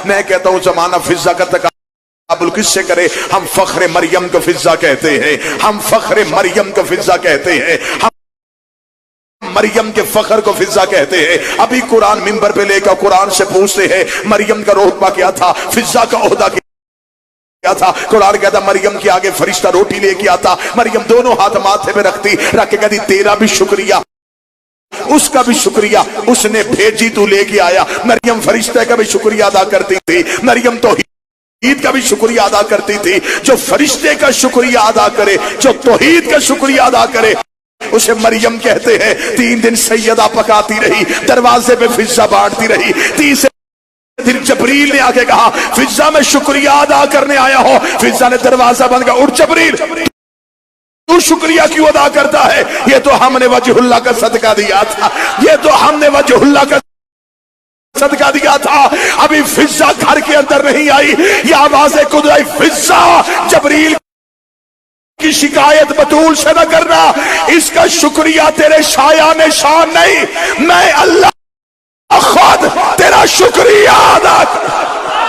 میں کہتا ہوں زمانہ فضا کا تقابل کس سے کرے؟ ہم فخر مریم کو فضا کہتے ہیں، ہم فخر مریم کو فضا کہتے ہیں، ہم مریم کے فخر کو فضا کہتے ہیں۔ ابھی قرآن منبر پہ لے کر قرآن سے پوچھتے ہیں مریم کا رتبہ کیا تھا، فضا کا عہدہ کیا تھا؟ قرآن کہتا مریم کے آگے فرشتہ روٹی لے کے آتا، مریم دونوں ہاتھ ماتھے پہ رکھتی، رکھ کے کہتی تیرا بھی شکریہ، اس کا بھی شکریہ، اس نے بھیجی تو لے کے آیا۔ مریم فرشتے کا بھی شکریہ ادا کرتی تھی، مریم توحید کا بھی شکریہ ادا کرتی تھی۔ جو فرشتے کا شکریہ ادا کرے، جو توحید کا شکریہ ادا کرے، اسے مریم کہتے ہیں۔ 3 دن سیدہ پکاتی رہی، دروازے پہ فضا بانٹتی رہی۔ تیسرے دن جبریل نے آگے کہا فضا میں شکریہ ادا کرنے آیا ہو۔ فضا نے دروازہ بند کیا، اٹھ جبریل تو شکریہ کیوں ادا کرتا ہے؟ یہ تو ہم نے وجہ اللہ کا صدقہ دیا تھا، یہ تو ہم نے وجہ اللہ کا صدقہ دیا تھا۔ ابھی فضا گھر کے اندر نہیں آئی، یہ آوازیں خود آئی، فضا جبریل کی شکایت بطول سے نہ کرنا، اس کا شکریہ تیرے شایان نشان نہیں، میں اللہ خود تیرا شکریہ ادا کرتا۔